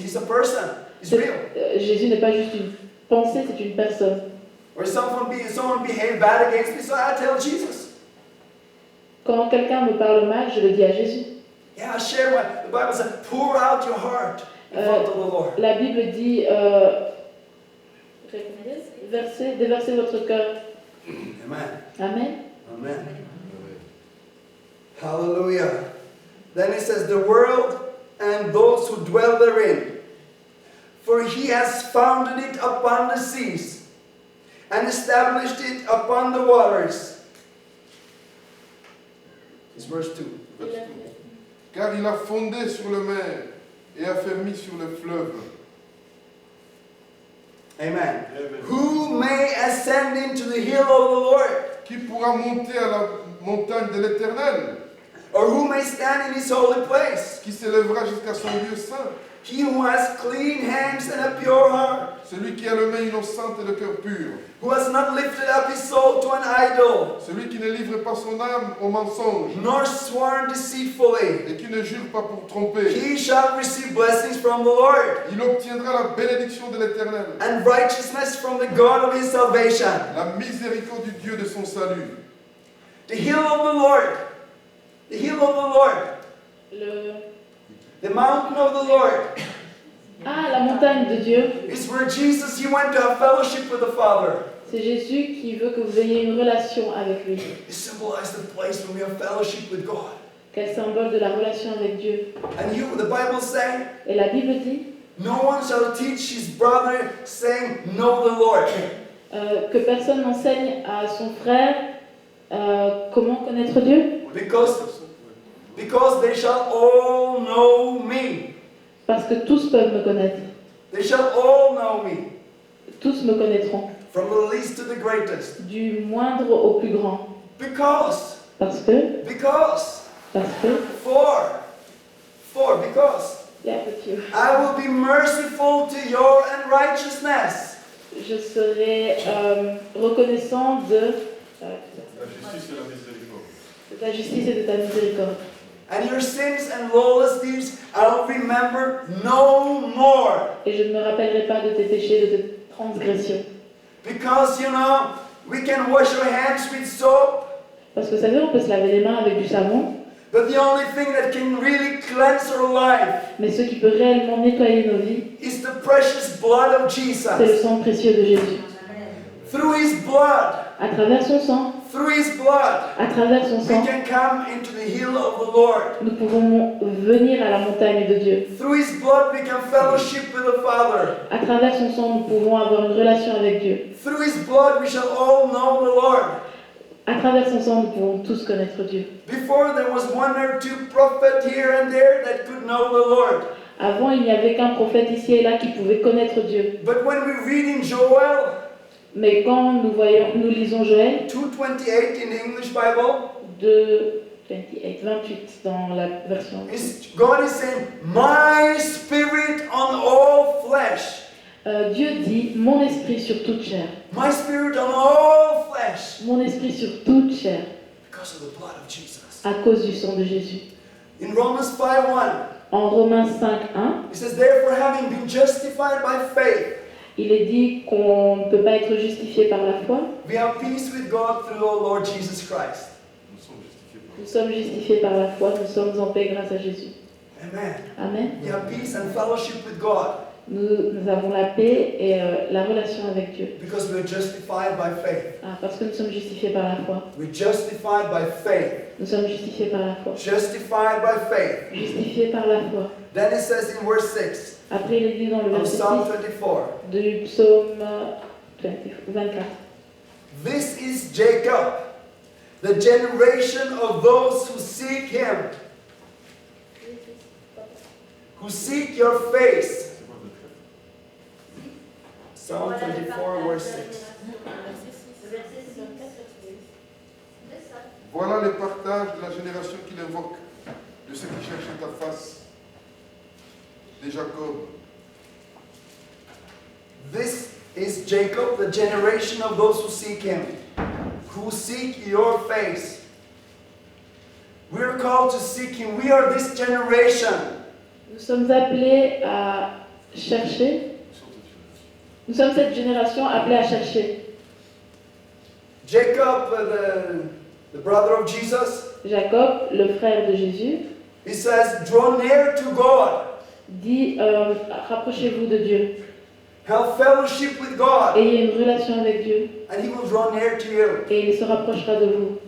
he's a person. He's real. Jésus n'est pas juste une pensée, c'est une personne. Or someone behaved bad against me, so I tell Jesus. Quand quelqu'un me parle mal, je le dis à Jésus. Yeah, the Bible says, pour out your heart in front of the Lord. La Bible dit, déversez votre cœur. Amen. Amen. Amen. Hallelujah. Then it says, the world and those who dwell therein. For he has founded it upon the seas and established it upon the waters. It's verse 2. Car il a fondé sur le mer et affermi sur le fleuve. Amen. Who may ascend into the hill of the Lord? Qui pourra monter à la montagne de l'Éternel? Or who may stand in his holy place? Qui s'élèvera jusqu'à son lieu saint? He who has clean hands and a pure heart. Celui qui a le main innocente et le cœur pur. Who has not lifted up his soul to an idol. Celui qui ne livre pas son âme au mensonge. Nor sworn deceitfully. Et qui ne jure pas pour tromper. He shall receive blessings from the Lord. Il obtiendra la bénédiction de l'Éternel. And righteousness from the God of his salvation. La miséricorde du Dieu de son salut. The hill of the Lord. The hill of the Lord. The mountain of the Lord. Ah, la montagne de Dieu. It's where Jesus, he went to have fellowship with the Father. C'est Jésus qui veut que vous ayez une relation avec lui. It symbolizes the place where we have fellowship with God. Quel symbole de la relation avec Dieu. And the Bible say, Et la Bible dit, no one shall teach his brother saying, know the Lord. Que personne n'enseigne à son frère comment connaître Dieu. Because they shall all know me. Parce que tous peuvent me connaître. They shall all know me. Tous me connaîtront. From the least to the greatest. Du moindre au plus grand. Because. Parce que. Because. Parce que. Because. Yeah, but you. I will be merciful to your unrighteousness. Je serai reconnaissant de La justice et la miséricorde. de ta justice et de ta miséricorde. And your sins and lawless deeds I'll remember no more. Et je ne me rappellerai pas de tes péchés, de tes transgressions. Because, we can wash our hands with soap. Parce que vous savez, on peut se laver les mains avec du savon. But the only thing that can really cleanse our life Mais ce qui peut réellement nettoyer nos vies, is the precious blood of Jesus. c'est le sang précieux de Jésus. Through his blood, À travers son sang, à travers son sang, we can come into the hill of the Lord. nous pouvons venir à la montagne de Dieu. Through his blood, we can fellowship with the Father. À travers son sang, nous pouvons avoir une relation avec Dieu. Through his blood, we shall all know the Lord. À travers son sang, nous pouvons tous connaître Dieu. Before, there was one or two prophets here and there that could know the Lord. Avant, il n'y avait qu'un prophète ici et là qui pouvait connaître Dieu. But when we read in Joel, Mais quand nous lisons Joël 2:28 in the English Bible, 28 dans la version. God is saying, "My spirit on all flesh." Dieu dit, mon esprit sur toute chair. My spirit on all flesh. Mon esprit sur toute chair. Because of the blood of Jesus. À cause du sang de Jésus. In Romans 5:1, En Romains 5:1, it says, "Therefore, having been justified by faith, il est dit qu'on ne peut pas être justifié par la foi. we have peace with God through our Lord Jesus Christ." Nous sommes justifiés par la foi, nous sommes en paix grâce à Jésus. Amen. Amen. We have peace and fellowship with God Nous avons la paix et la relation avec Dieu. because we are justified by faith. Parce que nous sommes justifiés par la foi. We're justified by faith. Nous sommes justifiés par la foi. Justified by faith. Justifiés par la foi. Then it says in verse 6 Après, il est dit dans le of verset Psalm 6 24, du psaume 24. "This is Jacob, the generation of those who seek him, who seek your face." Psalm 24, verse 6. Voilà les partages de la génération qui l'invoque, de ceux qui cherchent ta face, de Jacob. This is Jacob, the generation of those who seek him, who seek your face. We're called to seek him. We are this generation. Nous sommes appelés à chercher. Nous sommes cette génération appelée à chercher. Jacob, the brother of Jesus, Jacob, le frère de Jésus, he says, draw near to God, dit rapprochez-vous de Dieu, have fellowship with God, ayez une relation avec Dieu and he will draw near to you. et il se rapprochera de vous.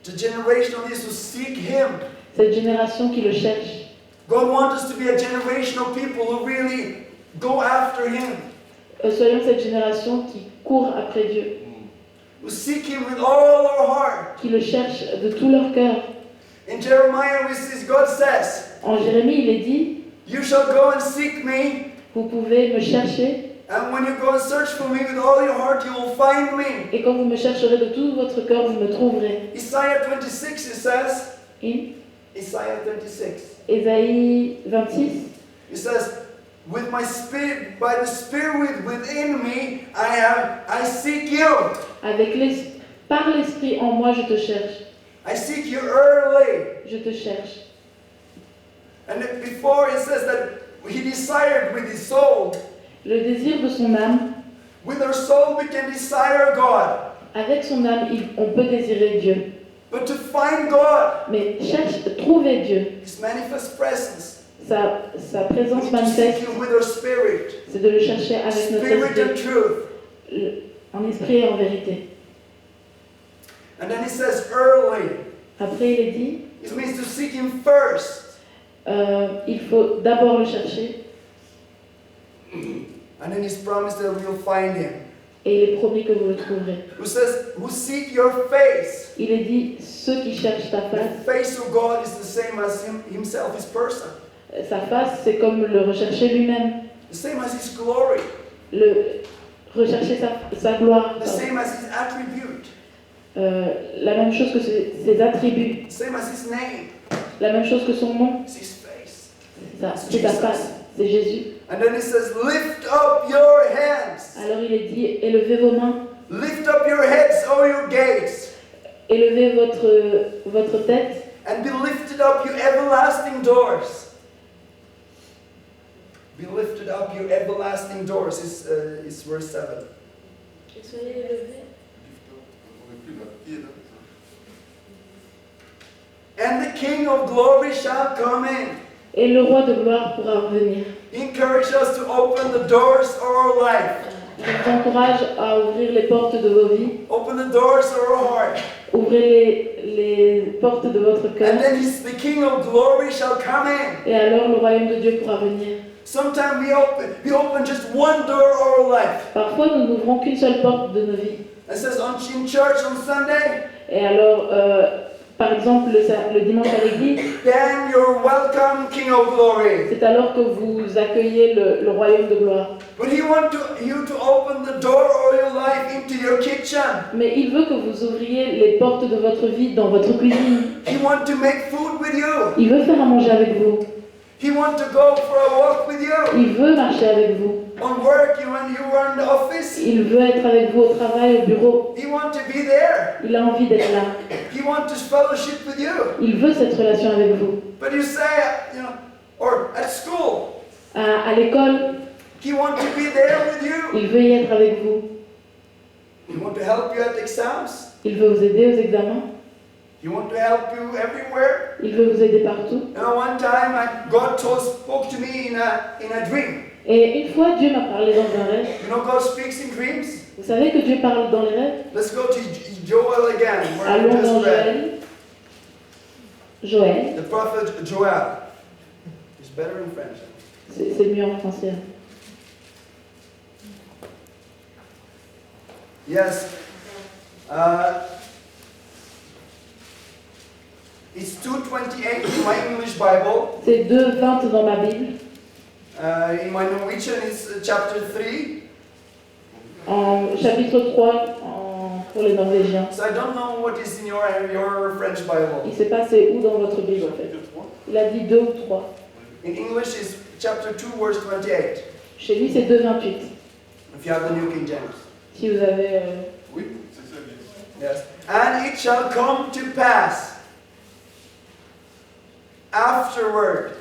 The generation of these who seek him. Cette génération qui le cherche. God wants us to be a generation of people who really go after him, Soyons cette génération qui court après Dieu, who seek him with all our heart. qui le cherche de tout leur cœur. In Jeremiah, God says, En Jérémie, il est dit, you shall go and seek me, vous pouvez me chercher, and when you go and search for me with all your heart, you will find me. et quand vous me chercherez de tout votre cœur, vous me trouverez. Isaiah 26, it says, In Isaiah 26, Ésaïe 26, it says, with my spirit, by the spirit within me, I seek you. Par l'esprit en moi, je te cherche. I seek you early. Je te cherche. And before it says that he desired with his soul. Le désir de son âme, With our soul we can desire God. avec son âme, on peut désirer Dieu. But to find God, Mais trouver Dieu, His manifest presence, sa présence we manifeste, seek Him with our spirit, c'est de le chercher avec notre spirit and esprit, truth. en esprit et en vérité. And then He says early. Après, il est dit, It means to seek Him first. il faut d'abord le chercher, And then He's promised that we'll find Him. et il est promis que vous le trouverez. Who seek your face. Il est dit, ceux qui cherchent ta The face, face of God is the same as Himself, His person. sa face, c'est comme le rechercher lui-même, The same as His glory. rechercher sa gloire, The same as His attribute. la même chose que ses attributs, The same as His name. la même chose que son nom, It's His face. c'est sa face, c'est Jésus. And then He says, lift up your hands. Alors il est dit, élevez vos mains, Lift up your heads, O your gates. élevez votre tête, And be lifted up, you everlasting doors. Be lifted up, you everlasting doors, is verse 7. et soyez élevés. And the King of glory shall come in. Et le roi de gloire pourra revenir. He encourages us to open the doors of our life. Il vous encourage à ouvrir les portes de vos vies, Open the doors of our heart. ouvrez les portes de votre cœur, And then the King of glory shall come in. et alors le royaume de Dieu pourra venir. Sometimes we open just one door of our life. Parfois, nous n'ouvrons qu'une seule porte de nos vies. It says in church on Sunday, Et alors, par exemple, le dimanche à l'église, then you're welcome, King of glory. c'est alors que vous accueillez le royaume de gloire. But He wants you to open the door of your life into your kitchen. Mais il veut que vous ouvriez les portes de votre vie dans votre cuisine. He wants to make food with you. Il veut faire à manger avec vous. He wants to go for a walk with you. Il veut marcher avec vous. On work, when you are in the office, Il veut être avec vous au travail, au bureau. He wants to be there. Il a envie d'être là. He wants to fellowship with you. Il veut cette relation avec vous. But you say, or at school, À l'école, He wants to be there with you. il veut y être avec vous. He wants to help you at exams. Il veut vous aider aux examens. He wants to help you everywhere. Il veut vous aider partout. One time, God spoke to me in a dream. Et une fois, Dieu m'a parlé dans un rêve. God speaks in dreams. Vous savez que Dieu parle dans les rêves? Let's go to Joel again, where we Allons dans just read. Joël. The prophet Joel. It's better in French. C'est mieux en français. Yes. It's 2:28 in my English Bible. C'est 2:20 dans ma Bible. In my Norwegian, it's chapter 3. En chapitre 3 pour les Norvégiens. So I don't know what is in your French Bible. Il ne sait pas c'est où dans votre Bible en fait. Il a dit 2 ou 3. In English, it's chapter 2, verse 28. Chez lui, c'est 2:28. If you have the New King James. Si vous avez... Oui, c'est ça. Yes. And it shall come to pass afterward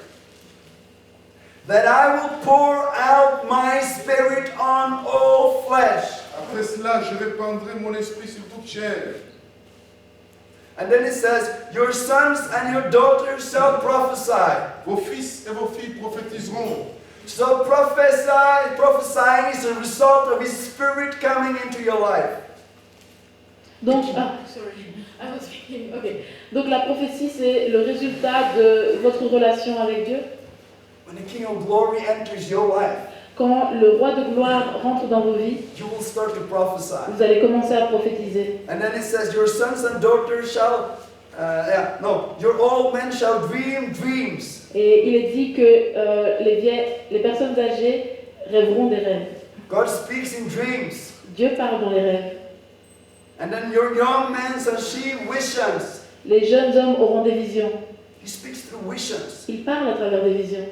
that I will pour out my spirit on all flesh. Après cela, je répandrai mon esprit sur toute chair. And then it says, your sons and your daughters shall prophesy. Vos fils et vos filles prophétiseront. So prophesying is a result of His Spirit coming into your life. Donc, okay. Donc la prophétie, c'est le résultat de votre relation avec Dieu. When the King of Glory enters your life, Quand le roi de gloire rentre dans vos vies, you will start to prophesy. vous allez commencer à prophétiser. And then it says, your sons and daughters shall, your old men shall dream dreams. Et il est dit que les personnes âgées rêveront des rêves. God speaks in dreams. Dieu parle dans les rêves. And then your young men shall see visions. Les jeunes hommes auront des visions. He speaks through visions Il parle à travers des visions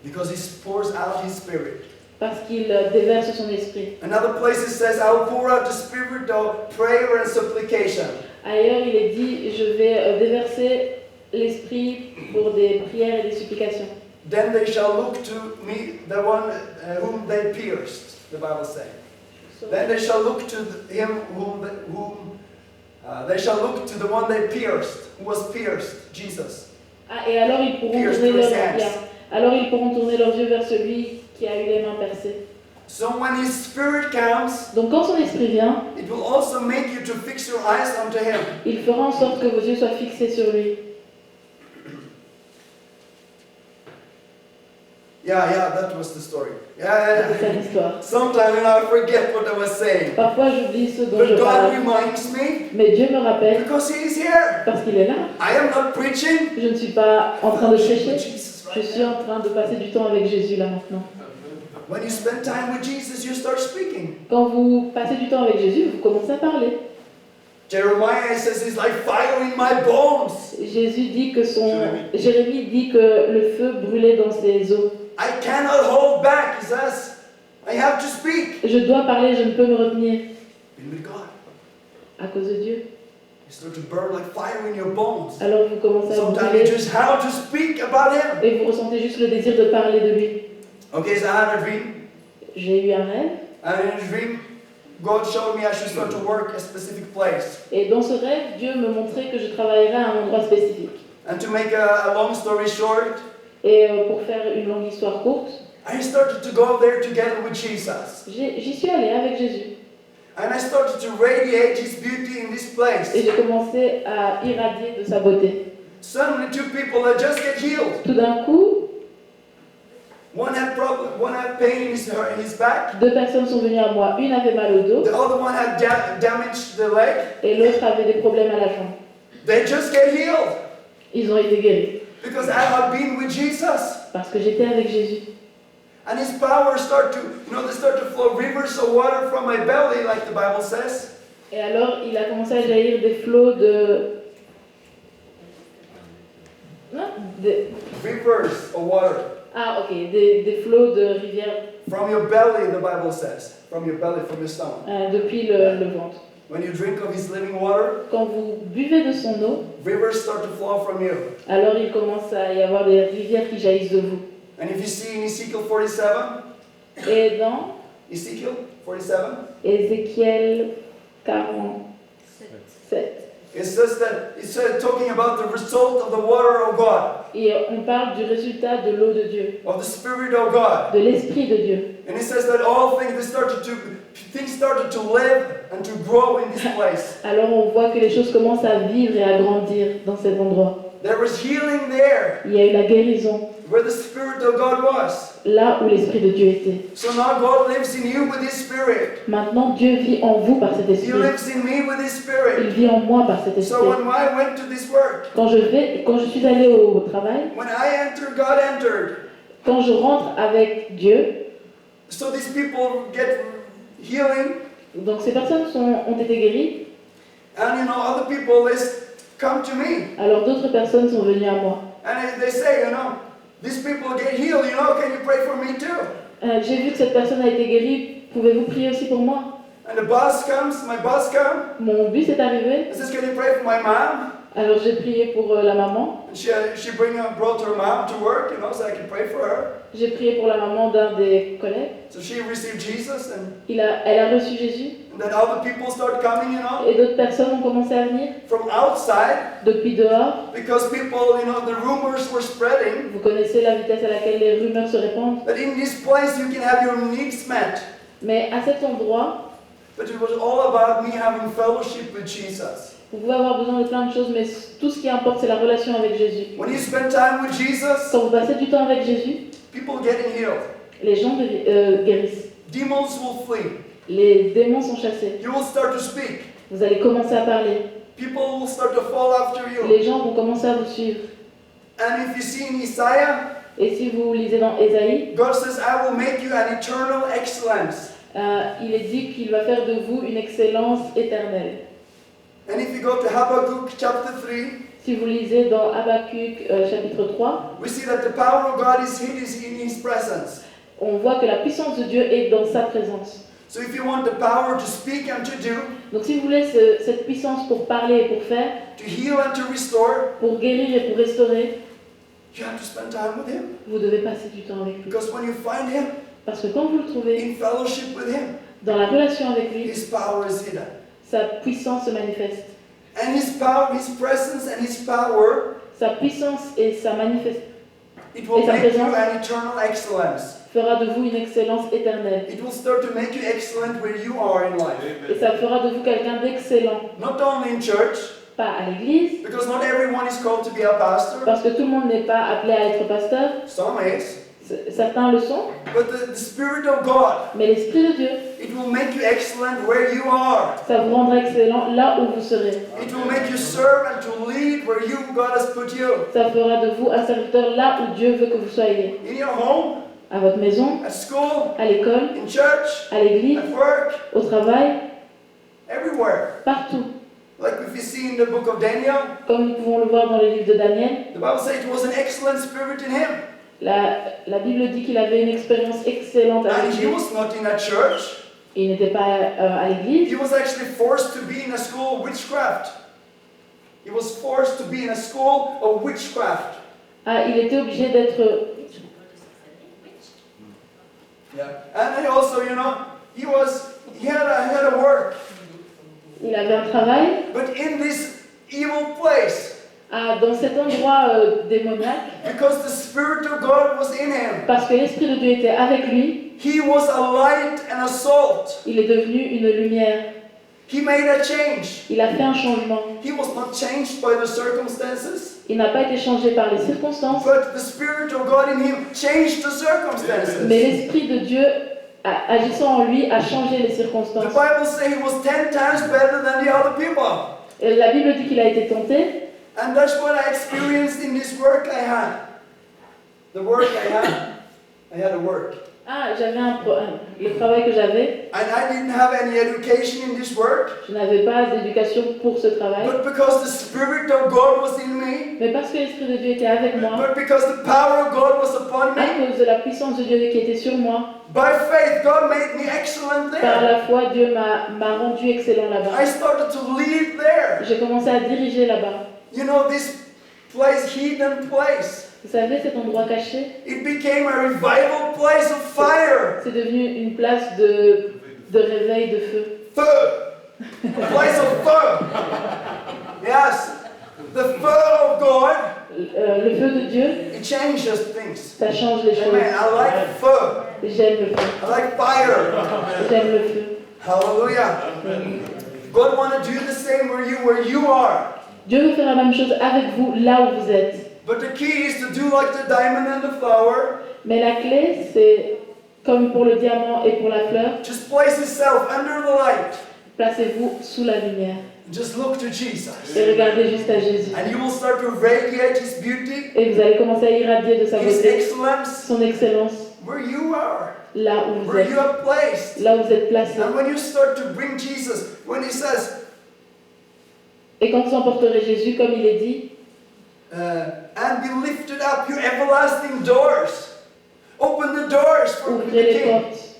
because He pours out His Spirit. parce qu'il déverse son esprit. Another place it says, I will pour out the Spirit of prayer and supplication. Ailleurs, il est dit, je vais déverser l'esprit pour des prières et des supplications. Then they shall look to me, the one whom they pierced, the Bible says. Then they shall look to him they shall look to the one they pierced, who was pierced, Jesus. Ah, et alors ils pourront Pierce tourner through his leurs hands. alors ils pourront tourner leurs yeux vers celui qui a eu les mains percées. So when His Spirit comes, Donc quand son esprit vient, it will also make you to fix your eyes unto Him. il fera en sorte que vos yeux soient fixés sur lui. Yeah, that was the story. Yeah, C'est ça l'histoire. sometimes I forget what I was saying. Parfois j'oublie ce dont je But God parle, reminds me mais Dieu me rappelle because He is here. parce qu'il est là. I am not preaching. Je ne suis pas en train de prêcher, Jesus je right suis en train de passer du temps avec Jésus là maintenant. When you spend time with Jesus, you start speaking. Quand vous passez du temps avec Jésus, vous commencez à parler. Jeremiah says it's like fire in my bones. Jésus dit que Jérémie dit que le feu brûlait dans ses os. I cannot hold back. He says, I have to speak. Je dois parler, je ne peux me retenir Be with God. à cause de Dieu. You start to burn like fire in your bones. Alors vous commencez à Sometimes you brûler just have to speak about Him. et vous ressentez juste le désir de parler de lui. Okay, so I had a dream. J'ai eu un rêve And in a dream, God showed me I should start to work a specific place. et dans ce rêve, Dieu me montrait que je travaillerais à un endroit spécifique. And to make a long story short, Et pour faire une longue histoire courte, I started to go there together with Jesus. j'y suis allée avec Jésus And I started to radiate His beauty in this place. et j'ai commencé à irradier de sa beauté. Suddenly, two people that just get healed. Tout d'un coup, One had pain in his back. deux personnes sont venues à moi. Une avait mal au dos The other one had damaged the leg. et l'autre avait des problèmes à la jambe. They just get healed Ils ont été guéris because I have been with Jesus. parce que j'étais avec Jésus. And His power they start to flow rivers of water from my belly, like the Bible says. Et alors, il a commencé à jaillir des flots de... Non, Rivers of water Ah, ok, des flots de rivière from your belly, the Bible says. From your belly, from your stomach. depuis le ventre. When you drink of His living water, Quand vous buvez de son eau, rivers start to flow from you. alors il commence à y avoir des rivières qui jaillissent de vous. And if you see in Ezekiel 47, Et dans Ezekiel 47, Ézéchiel 47, it says that it's talking about the result of the water of God, et on parle du résultat de l'eau de Dieu, of the Spirit of God. de l'Esprit de Dieu. And it says that all things started to live and to grow in this place. Alors on voit que les choses commencent à vivre et à grandir dans cet endroit. There was healing there, Il y a eu la guérison where the Spirit of God was. là où l'Esprit de Dieu était. So now God lives in you with His Spirit. Maintenant, Dieu vit en vous par cet He esprit. lives in me with His Il Spirit. vit en moi par cet So esprit. when I went to this work, Quand je suis allée au travail, when I entered, God entered. quand je rentre avec Dieu, So these people get healing, donc ces personnes ont été guéries, and other people, they come to me. alors d'autres personnes sont venues à moi. And they say, these people get healed, can you pray for me too? J'ai vu que cette personne a été guérie, pouvez-vous prier aussi pour moi? And my boss comes, Mon bus est arrivé, and says, can you pray for my mom? Alors j'ai prié pour la maman. And she brought her mom to work, so I could pray for her. J'ai prié pour la maman d'un des collègues. So she received Jesus, and Elle a reçu Jésus. then other people started coming, Et d'autres personnes ont commencé à venir from outside, depuis dehors. because people, the rumors were spreading Vous connaissez la vitesse à laquelle les rumeurs se répandent. that in this place you can have your needs met. Mais à cet endroit, But it was all about me having fellowship with Jesus. vous pouvez avoir besoin de plein de choses, mais tout ce qui importe, c'est la relation avec Jésus. When you spend time with Jesus, Quand vous passez du temps avec Jésus, people getting healed. les gens guérissent. Demons will flee. Les démons sont chassés. You will start to speak. Vous allez commencer à parler. People will start to fall after you. Les gens vont commencer à vous suivre. And if you see in Isaiah, Et si vous lisez dans Ésaïe, God says, I will make you an eternal excellence. il est dit qu'il va faire de vous une excellence éternelle. And if you go to Habakkuk chapter 3, Si vous lisez dans Habakkuk chapitre 3, we see that the power of God is hid in His presence. on voit que la puissance de Dieu est dans sa présence. So if you want the power to speak and to do, Donc si vous voulez cette puissance pour parler et pour faire, to heal and to restore, pour guérir et pour restaurer, you have to spend time with Him. vous devez passer du temps avec lui. Because when you find Him, Parce que quand vous le trouvez in fellowship with Him, dans la relation avec lui, His power is hidden. sa puissance se manifeste. And His power, His presence and His power, Sa puissance et sa manifestation it will Et sa make you présence. an eternal excellence. fera de vous une excellence éternelle. It will start to make you excellent where you are in life. Et ça fera de vous quelqu'un d'excellent. Not only in church, Pas à l'église, because not everyone is called to be a pastor. parce que tout le monde n'est pas appelé à être pasteur. Some is. Certains le sont, But the Spirit of God, mais l'Esprit de Dieu, it will make you excellent where you are. ça vous rendra excellent là où vous serez. It will make you serve and to lead where God has put you. Ça fera de vous un serviteur là où Dieu veut que vous soyez. In your home, À votre maison, at school, à l'école, in church, à l'église, at work, au travail, everywhere. partout. Like if you see in the book of Daniel, Comme nous pouvons le voir dans le livre de Daniel, the Bible says it was an excellent spirit in him. la Bible dit qu'il avait une expérience excellente And avec he Dieu. was not in a church. Il n'était pas à l'église. He was actually forced to be in a school of witchcraft. He was forced to be in a school of witchcraft. Il était obligé d'être. Yeah. And he also, he had a work. Il avait un travail. But in this evil place, Dans cet endroit démoniaque, because the Spirit of God was in him, parce que l'Esprit de Dieu était avec lui, he was a light and a salt. il est devenu une lumière. He made a change. Il a fait un changement. He was not changed by the circumstances, Il n'a pas été changé par les circonstances, but the Spirit of God in him changed the circumstances. mais l'Esprit de Dieu, agissant en lui, a changé les The circonstances. Bible says he was 10 times better than the other people. Et la Bible dit qu'il a été tenté, And that's what I experienced in this work I had. The work I had a work. J'avais le travail que j'avais, And I didn't have any education in this work, je n'avais pas d'éducation pour ce travail, but because the Spirit of God was in me, mais parce que l'Esprit de Dieu était avec moi, but because the power of God was upon à me, cause de la puissance de Dieu qui était sur moi, by faith, God made me excellent par there. la foi, Dieu m'a rendu excellent là-bas. I started to lead there. J'ai commencé à diriger là-bas. You know, this place, hidden place, Vous savez, cet endroit caché, it became a revival place of fire. c'est devenu une place de réveil, de feu. Fire. A place of fire. Yes. The fire of God, Le feu de Dieu, it changes things. ça change les choses. Amen. I like fire. J'aime le feu. I like fire. J'aime le feu. Hallelujah. God want to do the same where you are. Dieu veut faire la même chose avec vous là où vous êtes. But the key is to do like the diamond and the flower. Mais la clé, c'est comme pour le diamant et pour la fleur, Just place yourself under the light. placez-vous sous la lumière Just look to Jesus. et regardez juste à Jésus. And you will start to radiate His beauty, Et vous allez commencer à irradier de sa His beauté, excellence, son excellence, where you are, là où vous where êtes, you are placed. là où vous êtes placé. And when you start to bring Jesus, when He says, Et quand vous emporterez Jésus, comme il est dit, and be lifted up, you everlasting doors. Open the doors for ouvrez the les King. portes.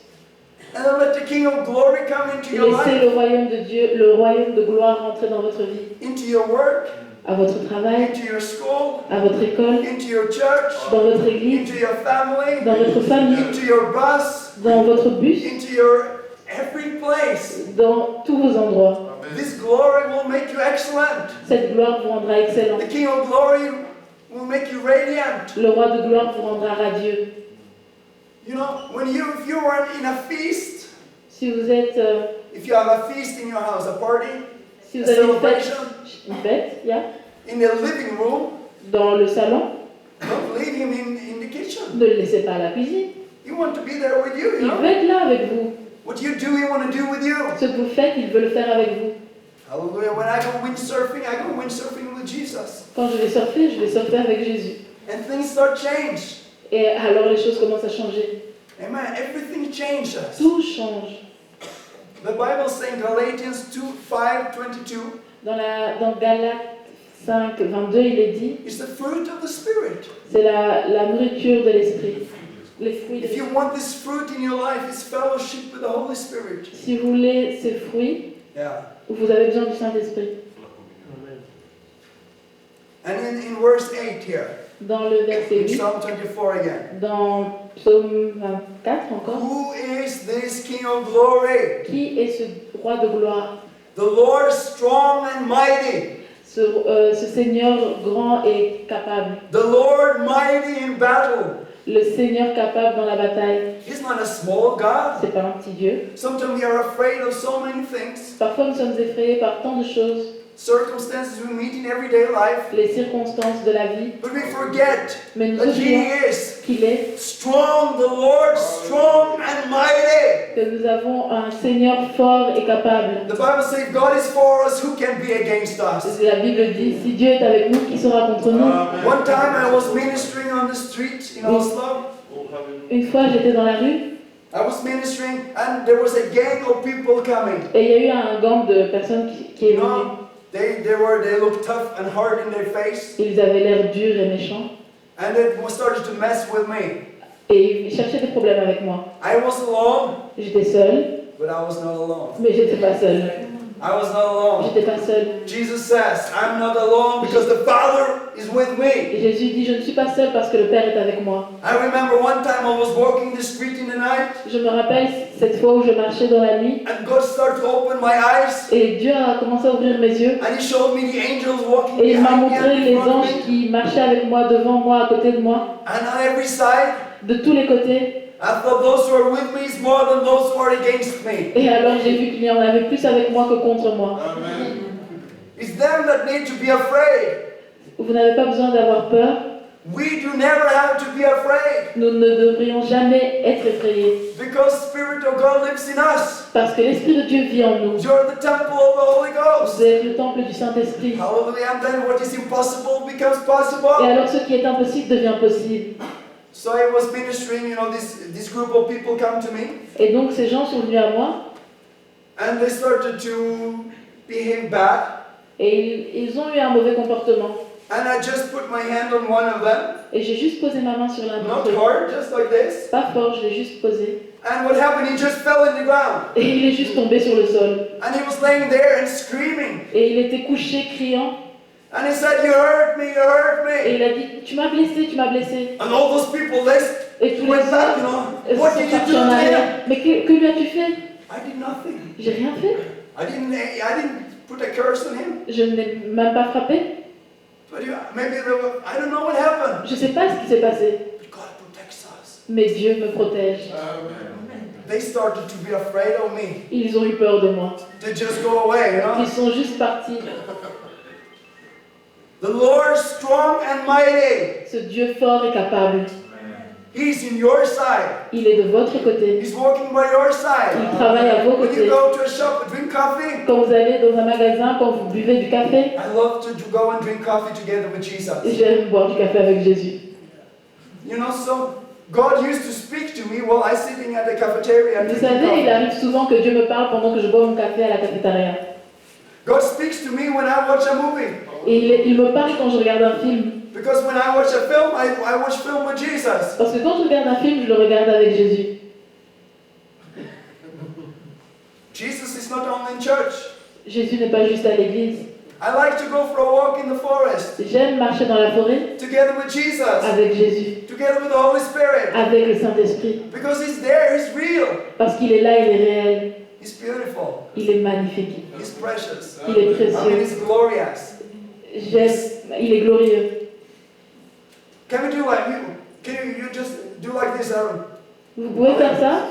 And then let the King of Glory come into your Laissez life, le royaume de Dieu, le royaume de gloire rentrer dans votre vie, into your work, à votre travail, into your school, à votre école, into your church, dans votre église, into your family, dans votre famille, into your bus, dans votre bus, into your every place. dans tous vos endroits. This glory will make you excellent. Cette gloire vous rendra excellent. The King of Glory will make you radiant. Le roi de gloire vous rendra radieux. You know, if you are in a feast, Si vous êtes, if you have a feast in your house, a party, si a vous avez celebration, une fête, yeah, in the living room, dans le salon, don't leave him in the kitchen. ne le laissez pas à la cuisine. He want to be there with you, you Il know. veut être là avec vous. What you do, he want to do with you. Ce que vous faites, il veut le faire avec vous. Hallelujah. When I go windsurfing with Jesus. Quand je vais surfer avec Jésus. And things start change. Et alors les choses commencent à changer. Amen. Everything changes. Tout change. The Bible says in Galatians 2:5-22, Dans Galates 5, 22, il est dit, it's the fruit of the Spirit. c'est la nourriture de l'esprit. Les fruits de If you l'esprit. want this fruit in your life, it's fellowship with the Holy Spirit. Si vous voulez ces fruits, Yeah. vous avez besoin du Saint-Esprit. And in verse 8 here, Dans le verset in 8, Psalm 24 again, dans Psaume 24 encore, who is this King of glory? qui est ce roi de gloire? The Lord strong and mighty, Ce Seigneur grand et capable. the Lord mighty in battle. Le Seigneur capable dans la bataille. He's not a small God. C'est pas un petit Dieu. Sometimes we are afraid of so many things, Parfois nous sommes effrayés par tant de choses, circumstances we meet in everyday life, les circonstances de la vie, but we forget mais nous that oublions He is qu'il est, strong, the Lord strong and mighty. que nous avons un Seigneur fort et capable. The Bible says, if God is for us, who can be against us? La Bible dit, si Dieu est avec nous, qui sera contre nous? One time I was ministering on the street in Oslo. Une fois j'étais dans la rue I was ministering and there was a gang of people coming. et il y a eu un gang de personnes qui est You venu. know, they looked tough and hard in their face, Ils avaient l'air durs et méchants and they started to mess with me. et ils cherchaient des problèmes avec moi. I was alone, J'étais seule, but I was not alone. mais j'étais pas seule. I was not alone. J'étais pas seule. Jesus says, I'm not alone because the Father is with me. Et Jésus dit, je ne suis pas seule parce que le Père est avec moi. I remember one time I was walking the street in the night, Je me rappelle cette fois où je marchais dans la nuit and God started to open my eyes, et Dieu a commencé à ouvrir mes yeux and He showed me the angels walking et il m'a behind me montré and les in front of anges me, qui marchaient avec moi, devant moi, à côté de moi, and on every side. de tous les côtés. I thought those who are with me is more than those who are against me. Et alors j'ai vu qu'il y en avait plus avec moi que contre moi. It's them that need to be afraid. Vous n'avez pas besoin d'avoir peur. We do never have to be afraid Nous ne devrions jamais être effrayés because Spirit of God lives in us. parce que l'Esprit de Dieu vit en nous. You're the temple of the Holy Ghost. Vous êtes le temple du Saint-Esprit. Hallelujah. And then what is impossible becomes Et possible. alors ce qui est impossible devient possible. So I was ministering, this group of people come to me Et donc ces gens sont venus à moi and they started to behave bad. et ils ont eu un mauvais comportement. And I just put my hand on one of them, Et j'ai juste posé ma main sur l'un not d'entre eux. hard, just like this. Pas fort, je l'ai juste posé. And what happened? He just fell in the ground. Et il est juste tombé sur le sol. And he was laying there and screaming. Et il était couché, criant. And he said, you hurt me, you hurt Et me. il a dit, tu m'as blessé, tu m'as blessé. And all those people, Et tous les went back, autres what sont did you partis do en to him? arrière. Mais que lui as-tu fait? I did nothing. J'ai rien fait. I didn't put a curse on him. Je ne l'ai même pas frappé. But maybe I don't know what happened. Je ne sais pas ce qui s'est passé. But God protects us. Mais Dieu me protège. They started to be afraid of me. Ils ont eu peur de moi. They just go away, Ils sont juste partis. The Lord strong and mighty. Ce Dieu fort et capable, He's in your side. il est de votre côté. He's walking by your side. Il travaille à vos When you côtés. go to a shop and drink coffee, Quand vous allez dans un magasin, quand vous buvez du café, I love to go and drink coffee together with Jesus. j'aime boire du café avec Jésus. So God used to speak to me while I sitting at the cafeteria and Vous drinking savez, il coffee. arrive souvent que Dieu me parle pendant que je bois mon café à la cafétéria. God speaks to me when I watch a movie. Et il me parle quand je regarde un film. Because when I watch a film, I watch film with Jesus. Parce que quand je regarde un film, je le regarde avec Jésus. Jesus is not only in church. Jésus n'est pas juste à l'église. I like to go for a walk in the forest J'aime marcher dans la forêt together with Jesus, avec Jésus, together with the Holy Spirit, avec le Saint-Esprit. because He's there, He's real, Parce qu'il est là, il est réel, He's beautiful, il est magnifique, He's precious. il est I mean, précieux. He's glorious. Il est glorieux. Can we do like you? Can you just do like this, Aaron? Vous pouvez faire ça.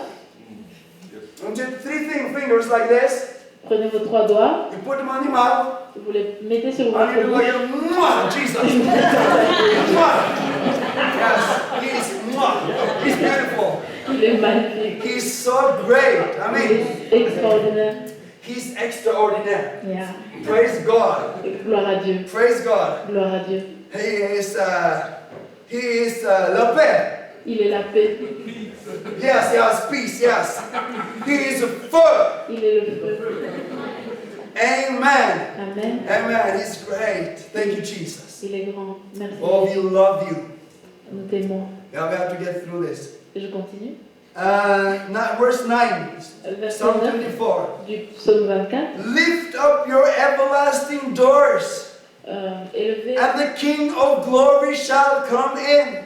And just fingers like this. Prenez vos 3 doigts, You put them on your mouth. vous les mettez sur And votre you do like bouche. a mwah, Jesus. Mwah. Yes, he's beautiful. Il est magnifique. He's so great. I Il mean, est extraordinaire. he's extraordinary. Yeah. Praise God. Gloire à Dieu. Praise God. Gloire à Dieu. He is la paix. Il est la paix. Yes, peace, yes. He is feu. Il est le feu. Amen. Amen. Amen. He's great. Thank you, Jesus. Il est grand. Merci. Oh, we love you. Nous t'aimons. Yeah, we have to get through this. Je continue. Verse 9, Verset Psalm 9 24. du psaume 24. Lift up your everlasting doors, Élevé. and the King of glory shall come in.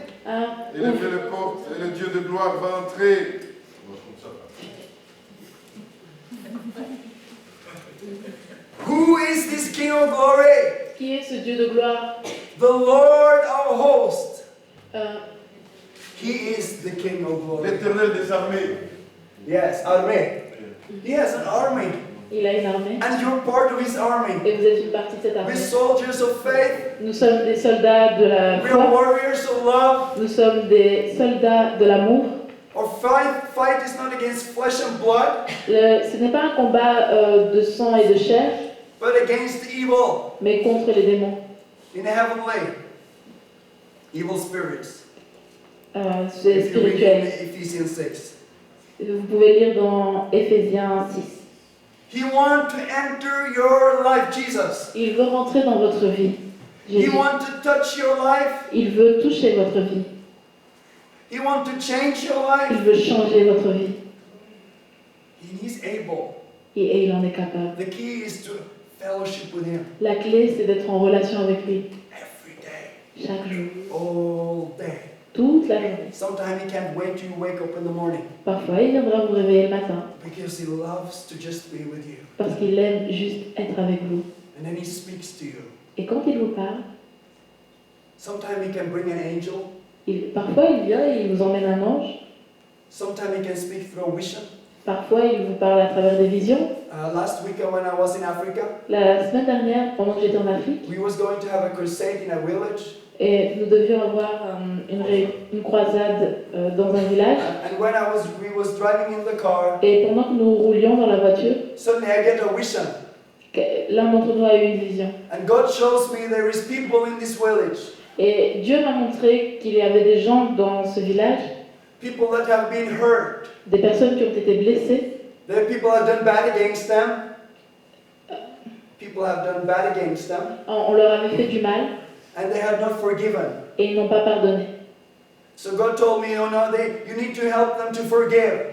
Élevez les portes et le Dieu de gloire va entrer. Who is this King of glory? Qui est ce Dieu de gloire? The Lord of hosts. Euh, He is the King of glory. L'Éternel des armées. Yes, army. He has an army, il a une armée. and you're part of his army. Et vous êtes une partie de cette We're armée. soldiers of faith. Nous sommes des soldats de la We are foi. warriors of love. Nous sommes des soldats de l'amour. Our fight is not against flesh and blood, Ce n'est pas un combat de sang et de chair, but against evil mais contre les démons. in heavenly evil spirits. C'est If you read in spirituel. Ephesians 6. Vous pouvez lire dans Éphésiens 6. He wants to enter your life, Jesus. Il veut rentrer dans votre vie. He Jésus. wants to touch your life. Il veut toucher votre vie. He wants to change your Il life. veut changer votre vie. And He's able. Et il en est capable. The key is to fellowship with Him La clé, c'est d'être en relation avec lui. every day, Chaque jour. all day. Toute la journée. Sometimes He can't wait till you wake up in the morning Parfois, il viendra vous réveiller le matin. because He loves to just be with you. Parce qu'il aime juste être avec vous. And then He speaks to you. Et quand il vous parle, Sometimes He can bring an angel. parfois il vient et il vous emmène un ange. Sometimes He can speak through a vision. Parfois il vous parle à travers des visions. Last week when I was in Africa, La semaine dernière, pendant que j'étais en Afrique, we was going to have a crusade in a village. et nous devions avoir une croisade dans un village. And when we was driving in the car, Et pendant que nous roulions dans la voiture, suddenly I get a vision. l'un d'entre nous a eu une vision. And God shows me there is people in this village. Et Dieu m'a montré qu'il y avait des gens dans ce village, People that have been hurt. des personnes qui ont été blessées. There are people that have done bad against them. People have done bad against them. On leur avait fait du mal And they have not forgiven. et ils n'ont pas pardonné. So God told me, oh no, you need to help them to forgive.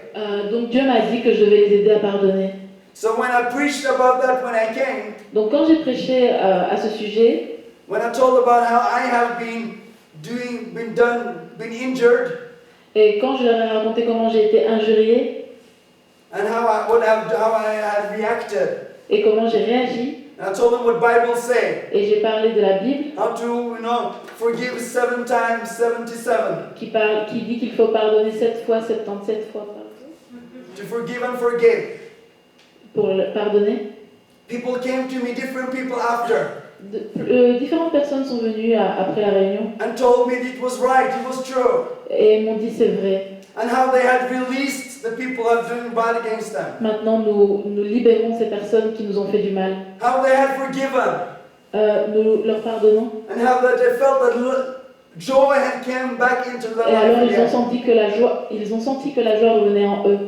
Donc Dieu m'a dit que je devais les aider à pardonner. So when I preached about that when I came, Donc quand j'ai prêché à ce sujet, when I told about how I have been injured, et quand je leur ai raconté comment j'ai été injuriée and how I had reacted, et comment j'ai réagi, and I told them what Bible say, et j'ai parlé de la Bible how to, forgive 7 times 77, qui dit qu'il faut pardonner 7 fois, 77 fois to forgive and forgive. pour pardonner. People came to me, different people after, Différentes personnes sont venues après la réunion and told me that it was right, it was true, et m'ont dit c'est vrai. and how they had released the people that have done bad against them, Maintenant nous libérons ces personnes qui nous ont fait du mal. how they had forgiven, Nous leur pardonnons. and how that they felt that joy had come back into their Et alors life ils ont again. senti que la joie revenait en eux.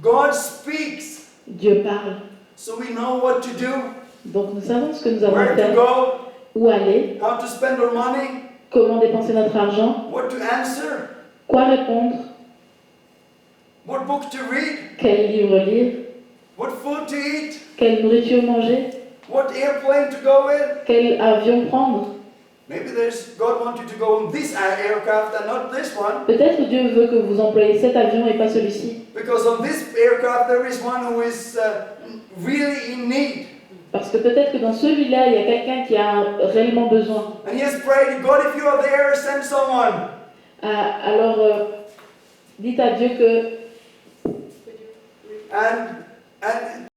God speaks, Dieu parle. so we know what to do, Donc nous savons ce que nous avons à where to faire, go, où aller, how to spend our money, comment dépenser notre argent, what to answer. quoi répondre. what book to read, quel livre lire, what food to eat, quelle nourriture manger, what airplane to go in. quel avion prendre. Maybe God wants you to go on this aircraft and not this one, Peut-être Dieu veut que vous employiez cet avion et pas celui-ci. because on this aircraft there is one who is really in need. Parce que peut-être que dans celui-là, il y a quelqu'un qui a réellement besoin. And he has prayed, God, if you are there, send someone. Alors, dites à Dieu que And